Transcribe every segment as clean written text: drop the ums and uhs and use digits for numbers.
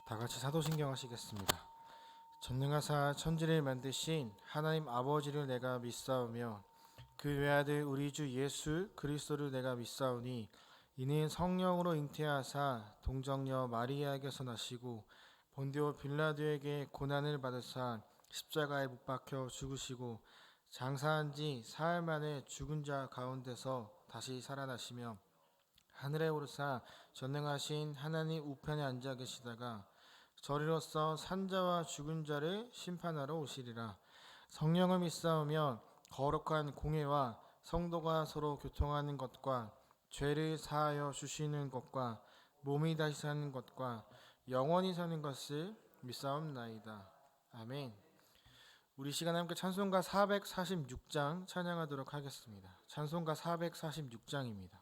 다 같이 사도신경 하시겠습니다. 전능하사 천지를 만드신 하나님 아버지를 내가 믿사오며 그 외아들 우리 주 예수 그리스도를 내가 믿사오니 이는 성령으로 잉태하사 동정녀 마리아에게서 나시고 본디오 빌라도에게 고난을 받으사 십자가에 못 박혀 죽으시고 장사한 지 사흘 만에 죽은 자 가운데서 다시 살아나시며 하늘에 오르사 전능하신 하나님 우편에 앉아 계시다가 저리로서 산자와 죽은 자를 심판하러 오시리라. 성령을 믿사오며 거룩한 공회와 성도가 서로 교통하는 것과 죄를 사하여 주시는 것과 몸이 다시 사는 것과 영원히 사는 것을 믿사옵나이다. 아멘. 우리 시간에 함께 찬송가 446장 찬양하도록 하겠습니다. 찬송가 446장입니다.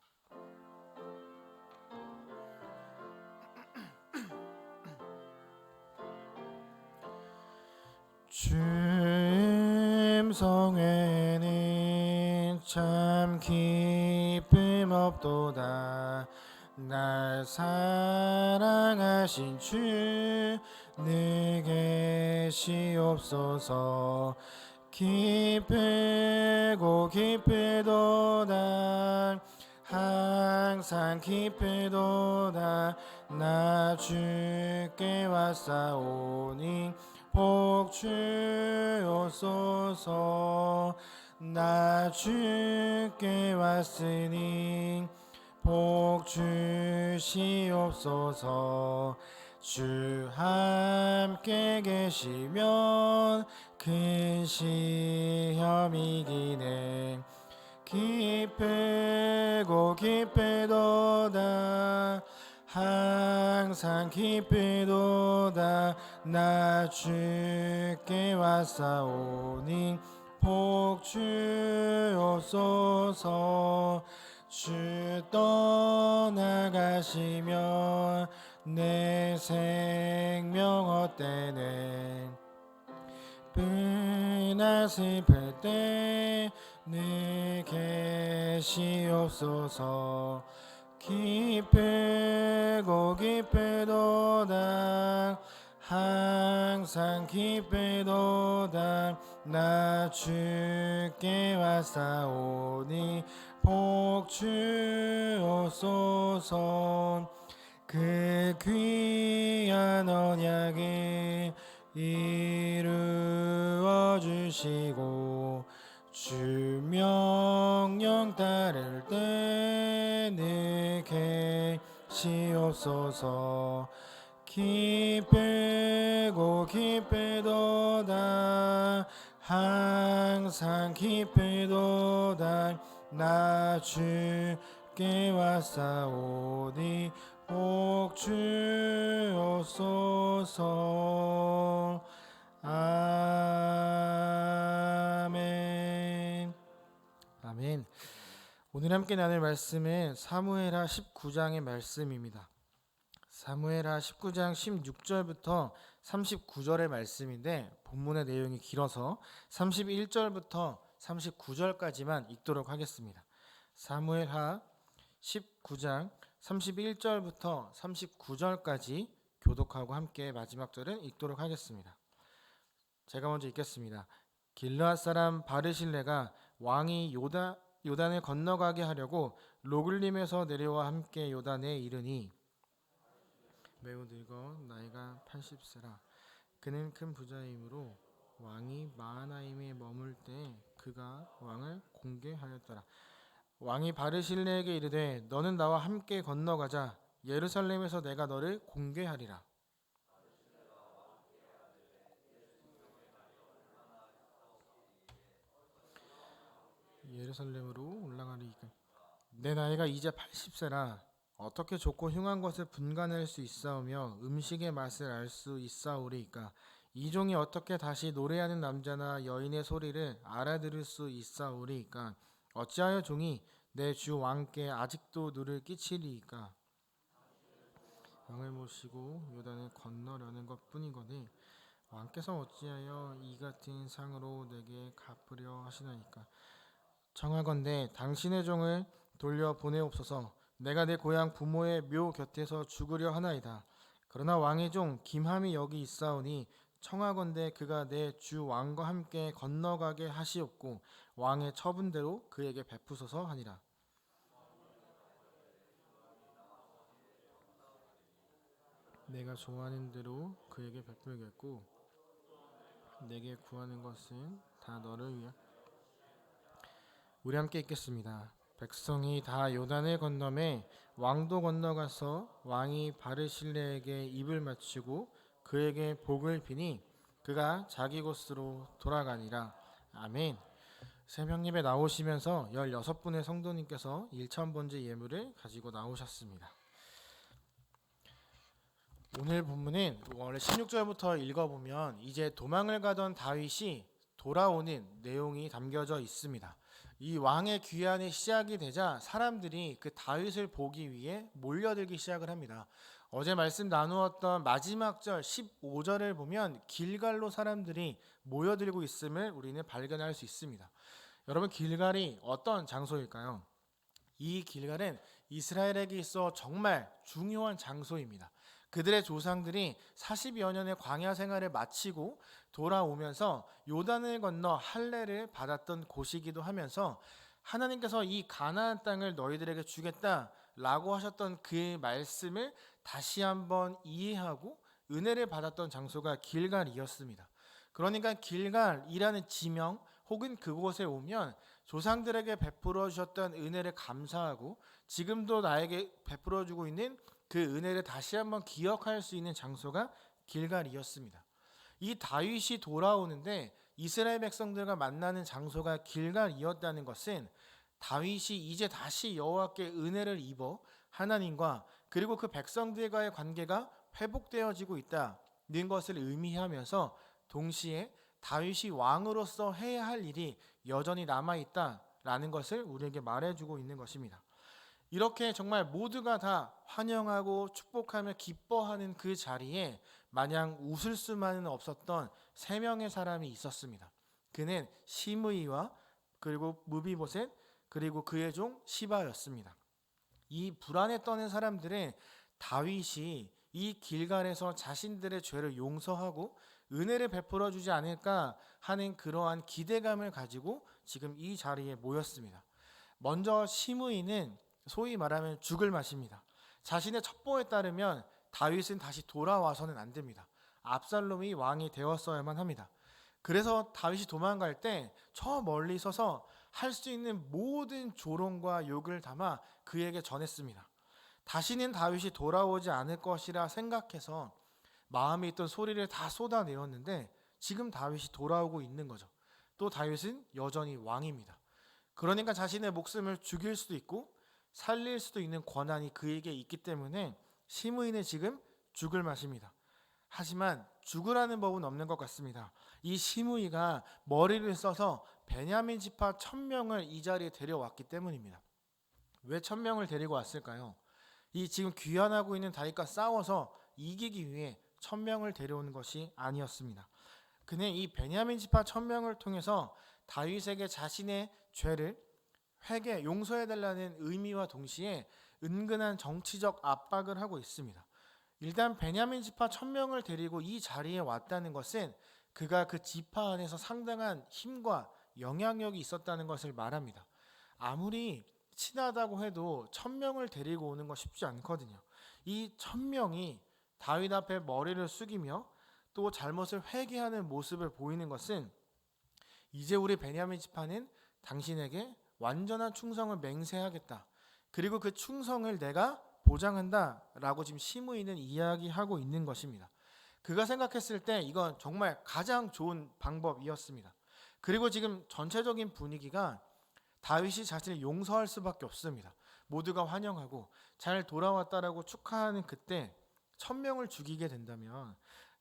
주님 성회는 참 기쁨 없도다. 날 사랑하신 주 늘 계시옵소서. 기쁘고 기쁘도다. 항상 기쁘도다. 나 주께 왔사오니 복 주옵소서. 나 주께 왔으니 복 주시옵소서. 주 함께 계시면 큰 시험이 이기네. 기쁘고 기쁘도다. 항상 기쁘도다. 나 주께 왔사오니 복 주옵소서. 주 떠나가시면 내 생명 헛되네. 뻔한 슬플 때 늘 계시옵소서. 기쁘고 기쁘도다. 항상 기쁘도다. 나 주께 왔사오니 복 주옵소서. 그 귀한 언약을 이루어 주시고 주 명령 따를 때 늘 계시옵소서. 기쁘고 기쁘도다. 항상 기쁘도다. 나 주께 왔사오니 복 주옵소서. 아멘. 아멘. 오늘 함께 나눌 말씀은 사무엘하 19장의 말씀입니다. 사무엘하 19장 16절부터 39절의 말씀인데 본문의 내용이 길어서 31절부터 39절까지만 읽도록 하겠습니다. 사무엘하 19장 31절부터 39절까지 교독하고 함께 마지막 절은 읽도록 하겠습니다. 제가 먼저 읽겠습니다. 길르앗 사람 바르실레가 왕이 요단을 건너가게 하려고 로글림에서 내려와 함께 요단에 이르니 매우 늙어 나이가 80세라. 그는 큰 부자이므로 왕이 마하나임에 머물 때 그가 왕을 공개하였더라. 왕이 바르실레에게 이르되 너는 나와 함께 건너가자. 예루살렘에서 내가 너를 공개하리라. 예루살렘으로 올라가리이까. 내 나이가 이제 80세라. 어떻게 좋고 흉한 것을 분간할 수 있사오며 음식의 맛을 알 수 있사오리이까. 이 종이 어떻게 다시 노래하는 남자나 여인의 소리를 알아들을 수 있사오리이까. 어찌하여 종이 내 주 왕께 아직도 누를 끼치리이까. 왕을 모시고 요단을 건너려는 것뿐이거늘 왕께서 어찌하여 이 같은 상으로 내게 갚으려 하시나이까. 청하건대 당신의 종을 돌려 보내옵소서. 내가 내 고향 부모의 묘 곁에서 죽으려 하나이다. 그러나 왕의 종 김함이 여기 있사오니 청하건대 그가 내 주 왕과 함께 건너가게 하시옵고 왕의 처분대로 그에게 베푸소서 하니라. 내가 좋아하는 대로 그에게 베풀겠고 내게 구하는 것은 다 너를 위하. 우리 함께 읽겠습니다. 백성이 다 요단을 건너매 왕도 건너가서 왕이 바르실레에게 입을 맞추고 그에게 복을 비니 그가 자기 곳으로 돌아가니라. 아멘. 새벽예배 나오시면서 16분의 성도님께서 1,000번째 예물을 가지고 나오셨습니다. 오늘 본문은 원래 16절부터 읽어보면 이제 도망을 가던 다윗이 돌아오는 내용이 담겨져 있습니다. 이 왕의 귀환이 시작이 되자 사람들이 그 다윗을 보기 위해 몰려들기 시작을 합니다. 어제 말씀 나누었던 마지막 절 15절을 보면 길갈로 사람들이 모여들고 있음을 우리는 발견할 수 있습니다. 여러분, 길갈이 어떤 장소일까요? 이 길갈은 이스라엘에게 있어 정말 중요한 장소입니다. 그들의 조상들이 40여 년의 광야 생활을 마치고 돌아오면서 요단을 건너 할례를 받았던 곳이기도 하면서 하나님께서 이 가나안 땅을 너희들에게 주겠다라고 하셨던 그 말씀을 다시 한번 이해하고 은혜를 받았던 장소가 길갈이었습니다. 그러니까 길갈이라는 지명 혹은 그곳에 오면 조상들에게 베풀어 주셨던 은혜를 감사하고 지금도 나에게 베풀어 주고 있는 그 은혜를 다시 한번 기억할 수 있는 장소가 길갈이었습니다. 이 다윗이 돌아오는데 이스라엘 백성들과 만나는 장소가 길갈이었다는 것은 다윗이 이제 다시 여호와께 은혜를 입어 하나님과 그리고 그 백성들과의 관계가 회복되어지고 있다는 것을 의미하면서 동시에 다윗이 왕으로서 해야 할 일이 여전히 남아있다라는 것을 우리에게 말해주고 있는 것입니다. 이렇게 정말 모두가 다 환영하고 축복하며 기뻐하는 그 자리에 마냥 웃을 수만은 없었던 3명의 사람이 있었습니다. 그는 시므이와 그리고 무비보셋 그리고 그의 종 시바였습니다. 이 불안에 떠는 사람들은 다윗이 이 길갈에서 자신들의 죄를 용서하고 은혜를 베풀어 주지 않을까 하는 그러한 기대감을 가지고 지금 이 자리에 모였습니다. 먼저 시므이는 소위 말하면 죽을 맛입니다. 자신의 첩보에 따르면 다윗은 다시 돌아와서는 안 됩니다. 압살롬이 왕이 되었어야만 합니다. 그래서 다윗이 도망갈 때 저 멀리 서서 할 수 있는 모든 조롱과 욕을 담아 그에게 전했습니다. 다시는 다윗이 돌아오지 않을 것이라 생각해서 마음에 있던 소리를 다 쏟아내었는데 지금 다윗이 돌아오고 있는 거죠. 또 다윗은 여전히 왕입니다. 그러니까 자신의 목숨을 죽일 수도 있고 살릴 수도 있는 권한이 그에게 있기 때문에 시므이는 지금 죽을 맛입니다. 하지만 죽으라는 법은 없는 것 같습니다. 이 시므이가 머리를 써서 베냐민 지파 1,000명을 이 자리에 데려왔기 때문입니다. 왜 1,000명을 데리고 왔을까요? 이 지금 귀환하고 있는 다윗과 싸워서 이기기 위해 1,000명을 데려오는 것이 아니었습니다. 그는 이 베냐민 지파 1,000명을 통해서 다윗에게 자신의 죄를 회개, 용서해달라는 의미와 동시에 은근한 정치적 압박을 하고 있습니다. 일단 베냐민 지파 1,000명을 데리고 이 자리에 왔다는 것은 그가 그 지파 안에서 상당한 힘과 영향력이 있었다는 것을 말합니다. 아무리 친하다고 해도 1,000명을 데리고 오는 건 쉽지 않거든요. 이 1,000명이 다윗 앞에 머리를 숙이며 또 잘못을 회개하는 모습을 보이는 것은 이제 우리 베냐민 지파는 당신에게 완전한 충성을 맹세하겠다. 그리고 그 충성을 내가 보장한다 라고 지금 시므이는 이야기하고 있는 것입니다. 그가 생각했을 때 이건 정말 가장 좋은 방법이었습니다. 그리고 지금 전체적인 분위기가 다윗이 자신을 용서할 수밖에 없습니다. 모두가 환영하고 잘 돌아왔다라고 축하하는 그때 1,000명을 죽이게 된다면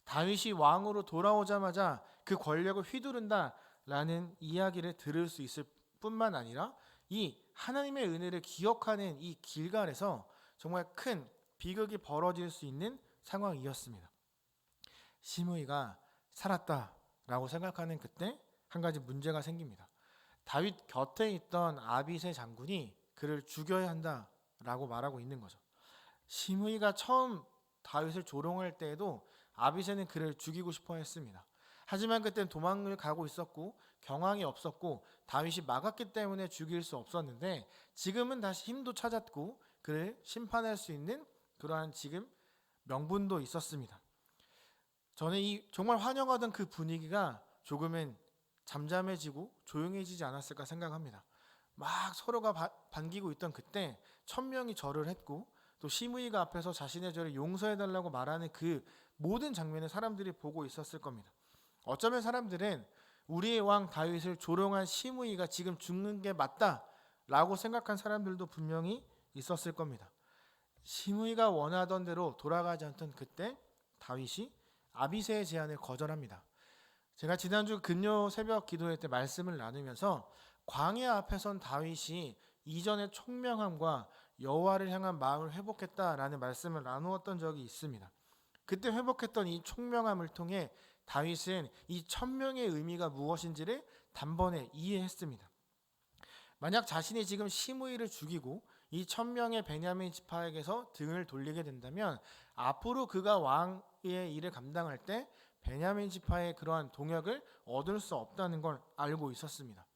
다윗이 왕으로 돌아오자마자 그 권력을 휘두른다라는 이야기를 들을 수 있을 뿐만 아니라 이 하나님의 은혜를 기억하는 이 길갈에서 정말 큰 비극이 벌어질 수 있는 상황이었습니다. 시므이가 살았다라고 생각하는 그때 한 가지 문제가 생깁니다. 다윗 곁에 있던 아비새 장군이 그를 죽여야 한다라고 말하고 있는 거죠. 시므이가 처음 다윗을 조롱할 때에도 아비새는 그를 죽이고 싶어 했습니다. 하지만 그때는 도망을 가고 있었고 경황이 없었고 다윗이 막았기 때문에 죽일 수 없었는데, 지금은 다시 힘도 찾았고 그를 심판할 수 있는 그러한 지금 명분도 있었습니다. 저는 이 정말 환영하던 그 분위기가 조금은 잠잠해지고 조용해지지 않았을까 생각합니다. 막 서로가 반기고 있던 그때 1,000명이 절을 했고 또 시므이가 앞에서 자신의 죄를 용서해달라고 말하는 그 모든 장면을 사람들이 보고 있었을 겁니다. 어쩌면 사람들은 우리의 왕 다윗을 조롱한 시므이가 지금 죽는 게 맞다라고 생각한 사람들도 분명히 있었을 겁니다. 시므이가 원하던 대로 돌아가지 않던 그때 다윗이 아비새의 제안을 거절합니다. 제가 지난주 금요 새벽 기도회 때 말씀을 나누면서 광야 앞에 선 다윗이 이전의 총명함과 여호와를 향한 마음을 회복했다라는 말씀을 나누었던 적이 있습니다. 그때 회복했던 이 총명함을 통해 다윗은 이 1,000명의 의미가 무엇인지를 단번에 이해했습니다. 만약 자신이 지금 시므이를 죽이고 이 1,000명의 베냐민 지파에게서 등을 돌리게 된다면 앞으로 그가 왕의 일을 감당할 때 베냐민 지파의 그러한 동역을 얻을 수 없다는 걸 알고 있었습니다.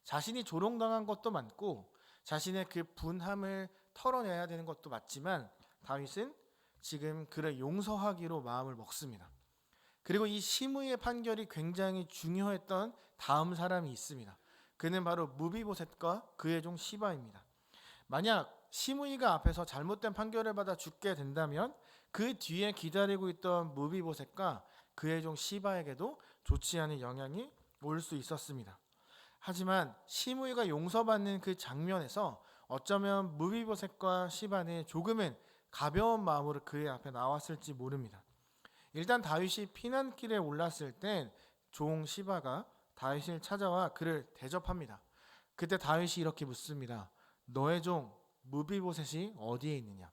자신이 조롱당한 것도 많고 자신의 그 분함을 털어내야 되는 것도 맞지만 다윗은 지금 그를 용서하기로 마음을 먹습니다. 그리고 이 시므이의 판결이 굉장히 중요했던 다음 사람이 있습니다. 그는 바로 무비보셋과 그의 종 시바입니다. 만약 시므이가 앞에서 잘못된 판결을 받아 죽게 된다면 그 뒤에 기다리고 있던 무비보셋과 그의 종 시바에게도 좋지 않은 영향이 올 수 있었습니다. 하지만 시므이가 용서받는 그 장면에서 어쩌면 무비보셋과 시바는 조금은 가벼운 마음으로 그의 앞에 나왔을지 모릅니다. 일단 다윗이 피난길에 올랐을 땐 종 시바가 다윗을 찾아와 그를 대접합니다. 그때 다윗이 이렇게 묻습니다. 너의 종 무비보셋이 어디에 있느냐?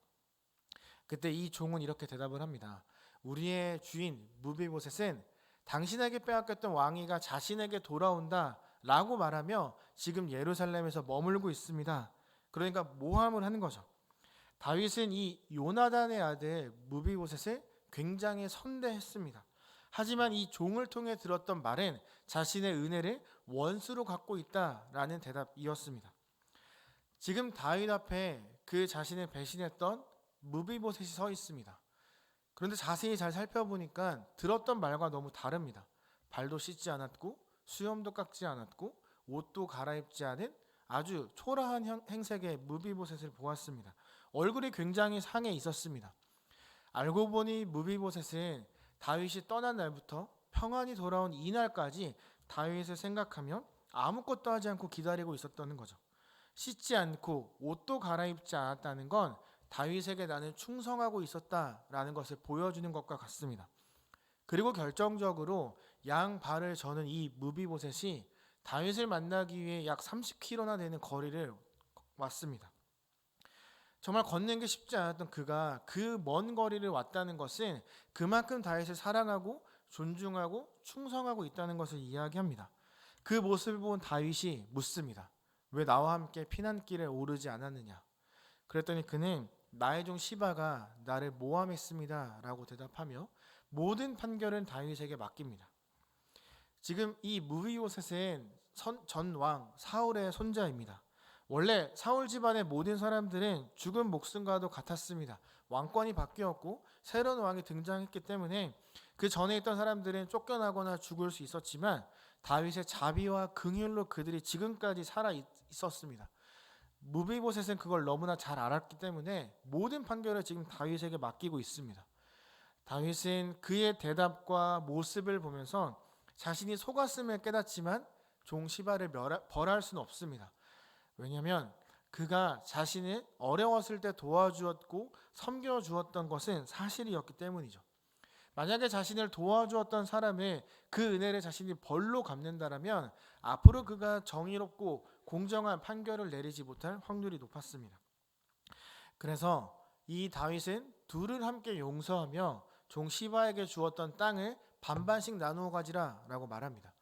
그때 이 종은 이렇게 대답을 합니다. 우리의 주인 무비보셋은 당신에게 빼앗겼던 왕위가 자신에게 돌아온다 라고 말하며 지금 예루살렘에서 머물고 있습니다. 그러니까 모함을 하는 거죠. 다윗은 이 요나단의 아들 무비보셋을 굉장히 선대했습니다. 하지만 이 종을 통해 들었던 말은 자신의 은혜를 원수로 갖고 있다라는 대답이었습니다. 지금 다윗 앞에 그 자신을 배신했던 무비보셋이 서 있습니다. 그런데 자세히 잘 살펴보니까 들었던 말과 너무 다릅니다. 발도 씻지 않았고 수염도 깎지 않았고 옷도 갈아입지 않은 아주 초라한 행색의 무비보셋을 보았습니다. 얼굴이 굉장히 상해 있었습니다. 알고 보니 무비보셋은 다윗이 떠난 날부터 평안히 돌아온 이날까지 다윗을 생각하며 아무것도 하지 않고 기다리고 있었다는 거죠. 씻지 않고 옷도 갈아입지 않았다는 건 다윗에게 나는 충성하고 있었다라는 것을 보여주는 것과 같습니다. 그리고 결정적으로 양 발을 저는 이 무비보셋이 다윗을 만나기 위해 약 30km나 되는 거리를 왔습니다. 정말 걷는 게 쉽지 않았던 그가 그 먼 거리를 왔다는 것은 그만큼 다윗을 사랑하고 존중하고 충성하고 있다는 것을 이야기합니다. 그 모습을 본 다윗이 묻습니다. 왜 나와 함께 피난길에 오르지 않았느냐? 그랬더니 그는 나의 종 시바가 나를 모함했습니다 라고 대답하며 모든 판결은 다윗에게 맡깁니다. 지금 이 무비보셋은 전 왕 사울의 손자입니다. 원래 사울 집안의 모든 사람들은 죽은 목숨과도 같았습니다. 왕권이 바뀌었고 새로운 왕이 등장했기 때문에 그 전에 있던 사람들은 쫓겨나거나 죽을 수 있었지만 다윗의 자비와 긍휼로 그들이 지금까지 살아 있었습니다. 무비보셋은 그걸 너무나 잘 알았기 때문에 모든 판결을 지금 다윗에게 맡기고 있습니다. 다윗은 그의 대답과 모습을 보면서 자신이 속았음을 깨닫지만 종 시바를 벌할 수는 없습니다. 왜냐하면 그가 자신을 어려웠을 때 도와주었고 섬겨주었던 것은 사실이었기 때문이죠. 만약에 자신을 도와주었던 사람의 그 은혜를 자신이 벌로 갚는다라면 앞으로 그가 정의롭고 공정한 판결을 내리지 못할 확률이 높았습니다. 그래서 이 다윗은 둘을 함께 용서하며 종 시바에게 주었던 땅을 반반씩 나누어 가지라 라고 말합니다.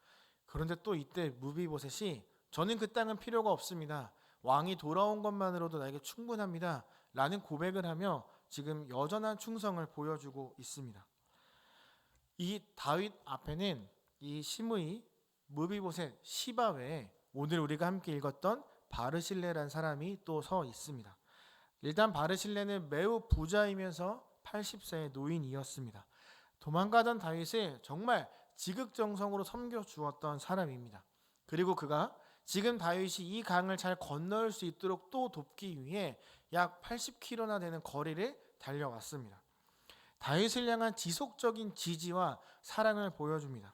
그런데 또 이때 무비보셋이 저는 그 땅은 필요가 없습니다. 왕이 돌아온 것만으로도 나에게 충분합니다 라는 고백을 하며 지금 여전한 충성을 보여주고 있습니다. 이 다윗 앞에는 이 시므이, 무비보셋, 시바 외에 오늘 우리가 함께 읽었던 바르실레라는 사람이 또 서 있습니다. 일단 바르실레는 매우 부자이면서 80세의 노인이었습니다. 도망가던 다윗을 정말 지극정성으로 섬겨주었던 사람입니다. 그리고 그가 지금 다윗이 이 강을 잘 건널 수 있도록 또 돕기 위해 약 80km나 되는 거리를 달려왔습니다. 다윗을 향한 지속적인 지지와 사랑을 보여줍니다.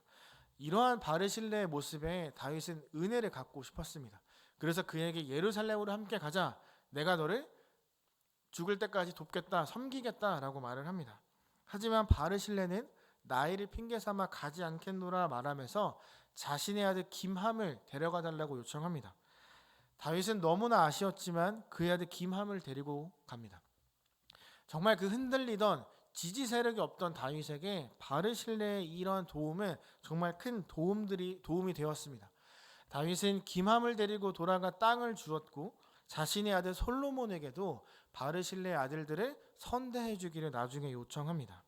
이러한 바르실레의 모습에 다윗은 은혜를 갖고 싶었습니다. 그래서 그에게 예루살렘으로 함께 가자. 내가 너를 죽을 때까지 돕겠다, 섬기겠다라고 말을 합니다. 하지만 바르실레는 나이를 핑계 삼아 가지 않겠노라 말하면서 자신의 아들 김함을 데려가 달라고 요청합니다. 다윗은 너무나 아쉬웠지만 그의 아들 김함을 데리고 갑니다. 정말 그 흔들리던 지지 세력이 없던 다윗에게 바르실레의 이러한 도움은 정말 큰 도움이 되었습니다. 다윗은 김함을 데리고 돌아가 땅을 주었고 자신의 아들 솔로몬에게도 바르실레의 아들들을 선대해 주기를 나중에 요청합니다.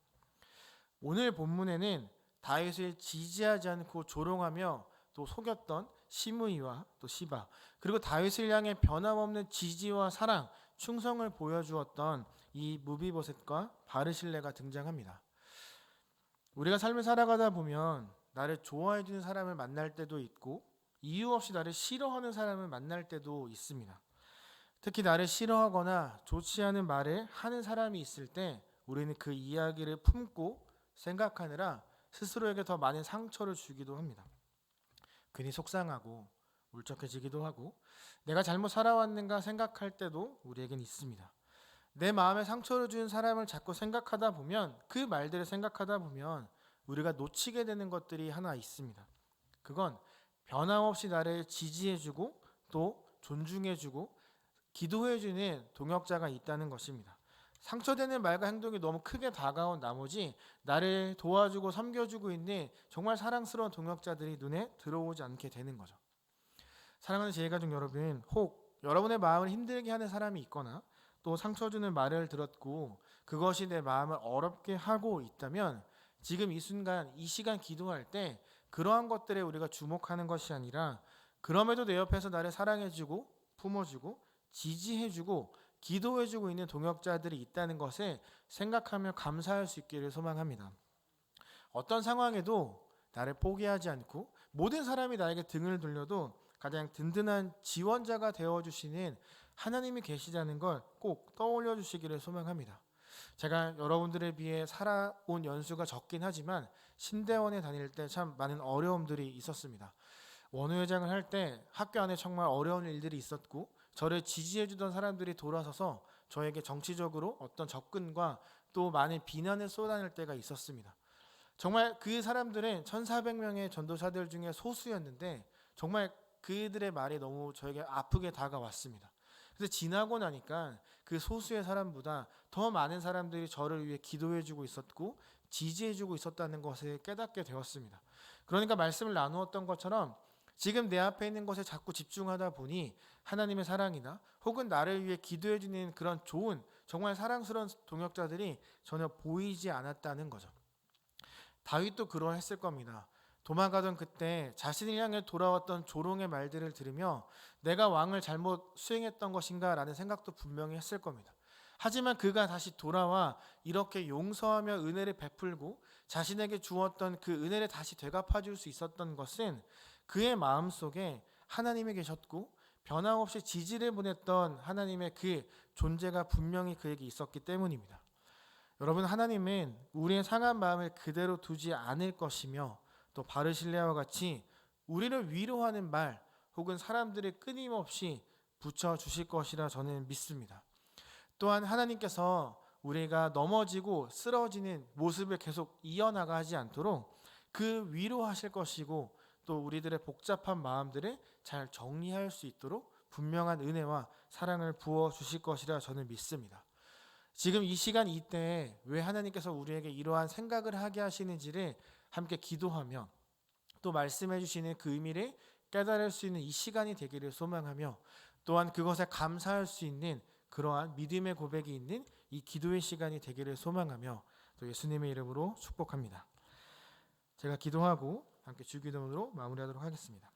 오늘 본문에는 다윗을 지지하지 않고 조롱하며 또 속였던 시므이와 또 시바, 그리고 다윗을 향해 변함없는 지지와 사랑, 충성을 보여주었던 이 무비보셋과 바르실레가 등장합니다. 우리가 삶을 살아가다 보면 나를 좋아해 주는 사람을 만날 때도 있고 이유 없이 나를 싫어하는 사람을 만날 때도 있습니다. 특히 나를 싫어하거나 좋지 않은 말을 하는 사람이 있을 때 우리는 그 이야기를 품고 생각하느라 스스로에게 더 많은 상처를 주기도 합니다. 괜히 속상하고 울적해지기도 하고 내가 잘못 살아왔는가 생각할 때도 우리에겐 있습니다. 내 마음에 상처를 준 사람을 자꾸 생각하다 보면 그 말들을 생각하다 보면 우리가 놓치게 되는 것들이 하나 있습니다. 그건 변함없이 나를 지지해주고 또 존중해주고 기도해주는 동역자가 있다는 것입니다. 상처되는 말과 행동이 너무 크게 다가온 나머지 나를 도와주고 섬겨주고 있는 정말 사랑스러운 동역자들이 눈에 들어오지 않게 되는 거죠. 사랑하는 제1가족 여러분, 혹 여러분의 마음을 힘들게 하는 사람이 있거나 또 상처 주는 말을 들었고 그것이 내 마음을 어렵게 하고 있다면 지금 이 순간 이 시간 기도할 때 그러한 것들에 우리가 주목하는 것이 아니라 그럼에도 내 옆에서 나를 사랑해주고 품어주고 지지해주고 기도해주고 있는 동역자들이 있다는 것을 생각하며 감사할 수 있기를 소망합니다. 어떤 상황에도 나를 포기하지 않고 모든 사람이 나에게 등을 돌려도 가장 든든한 지원자가 되어주시는 하나님이 계시다는 걸 꼭 떠올려 주시기를 소망합니다. 제가 여러분들에 비해 살아온 연수가 적긴 하지만 신대원에 다닐 때 참 많은 어려움들이 있었습니다. 원우회장을 할 때 학교 안에 정말 어려운 일들이 있었고 저를 지지해 주던 사람들이 돌아서서 저에게 정치적으로 어떤 접근과 또 많은 비난을 쏟아낼 때가 있었습니다. 정말 그 사람들은 1,400명의 전도사들 중에 소수였는데 정말 그들의 말이 너무 저에게 아프게 다가왔습니다. 그래서 지나고 나니까 그 소수의 사람보다 더 많은 사람들이 저를 위해 기도해주고 있었고 지지해주고 있었다는 것을 깨닫게 되었습니다. 그러니까 말씀을 나누었던 것처럼 지금 내 앞에 있는 것에 자꾸 집중하다 보니 하나님의 사랑이나 혹은 나를 위해 기도해주는 그런 좋은 정말 사랑스러운 동역자들이 전혀 보이지 않았다는 거죠. 다윗도 그러했을 겁니다. 도망가던 그때 자신을 향해 돌아왔던 조롱의 말들을 들으며 내가 왕을 잘못 수행했던 것인가 라는 생각도 분명히 했을 겁니다. 하지만 그가 다시 돌아와 이렇게 용서하며 은혜를 베풀고 자신에게 주었던 그 은혜를 다시 되갚아 줄 수 있었던 것은 그의 마음속에 하나님이 계셨고 변함없이 지지를 보냈던 하나님의 그 존재가 분명히 그에게 있었기 때문입니다. 여러분, 하나님은 우리의 상한 마음을 그대로 두지 않을 것이며 또 바르실레와 같이 우리를 위로하는 말 혹은 사람들을 끊임없이 붙여주실 것이라 저는 믿습니다. 또한 하나님께서 우리가 넘어지고 쓰러지는 모습을 계속 이어나가지 않도록 그 위로하실 것이고 또 우리들의 복잡한 마음들을 잘 정리할 수 있도록 분명한 은혜와 사랑을 부어주실 것이라 저는 믿습니다. 지금 이 시간 이때에 왜 하나님께서 우리에게 이러한 생각을 하게 하시는지를 함께 기도하며 또 말씀해 주시는 그 의미를 깨달을 수 있는 이 시간이 되기를 소망하며 또한 그것에 감사할 수 있는 그러한 믿음의 고백이 있는 이 기도의 시간이 되기를 소망하며 또 예수님의 이름으로 축복합니다. 제가 기도하고 함께 주기도문으로 마무리하도록 하겠습니다.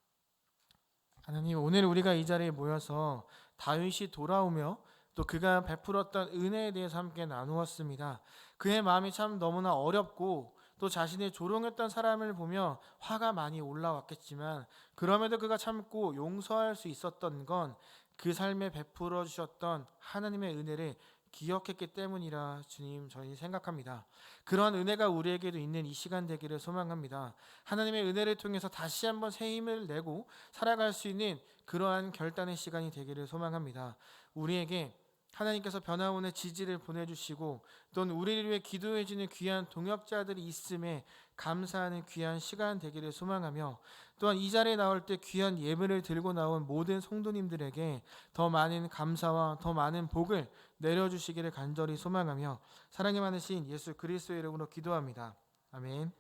하나님, 오늘 우리가 이 자리에 모여서 다윗이 돌아오며 또 그가 베풀었던 은혜에 대해서 함께 나누었습니다. 그의 마음이 참 너무나 어렵고 또 자신의 조롱했던 사람을 보며 화가 많이 올라왔겠지만 그럼에도 그가 참고 용서할 수 있었던 건 그 삶에 베풀어 주셨던 하나님의 은혜를 기억했기 때문이라 주님 저희 생각합니다. 그런 은혜가 우리에게도 있는 이 시간 되기를 소망합니다. 하나님의 은혜를 통해서 다시 한번 새 힘을 내고 살아갈 수 있는 그러한 결단의 시간이 되기를 소망합니다. 우리에게 하나님께서 변화원의 지지를 보내주시고 또는 우리를 위해 기도해주는 귀한 동역자들이 있음에 감사하는 귀한 시간 되기를 소망하며 또한 이 자리에 나올 때 귀한 예물을 들고 나온 모든 성도님들에게 더 많은 감사와 더 많은 복을 내려주시기를 간절히 소망하며 사랑이 많으신 예수 그리스도의 이름으로 기도합니다. 아멘.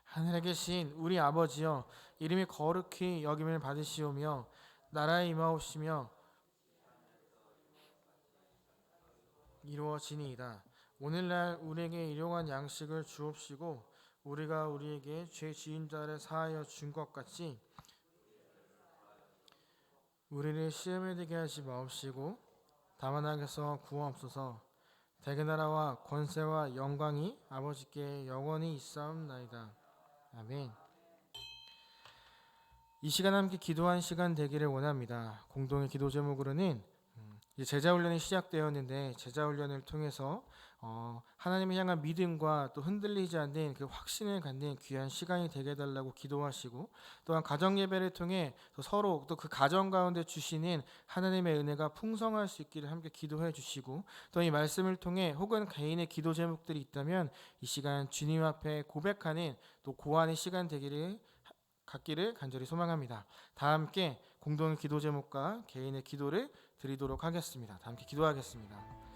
하늘에 계신 우리 아버지여, 이름이 거룩히 여김을 받으시오며 나라에 임하옵시며 이루어지니이다. 오늘날 우리에게 일용할 양식을 주옵시고 우리가 우리에게 죄 지은 자를 사하여 준 것 같이 우리를 시험에 들게 하지 마옵시고 다만 악에서 구하옵소서. 대개 나라와 권세와 영광이 아버지께 영원히 있사옵나이다. 아멘. 이 시간 함께 기도한 시간 되기를 원합니다. 공동의 기도 제목으로는 이제 제자훈련이 시작되었는데 제자훈련을 통해서 하나님을 향한 믿음과 또 흔들리지 않는 그 확신을 갖는 귀한 시간이 되게 해달라고 기도하시고 또한 가정예배를 통해 또 서로 또 그 가정 가운데 주시는 하나님의 은혜가 풍성할 수 있기를 함께 기도해 주시고 또 이 말씀을 통해 혹은 개인의 기도 제목들이 있다면 이 시간 주님 앞에 고백하는 또 고안의 시간 되기를 갖기를 간절히 소망합니다. 다 함께 공동의 기도 제목과 개인의 기도를 드리도록 하겠습니다. 다 함께 기도하겠습니다.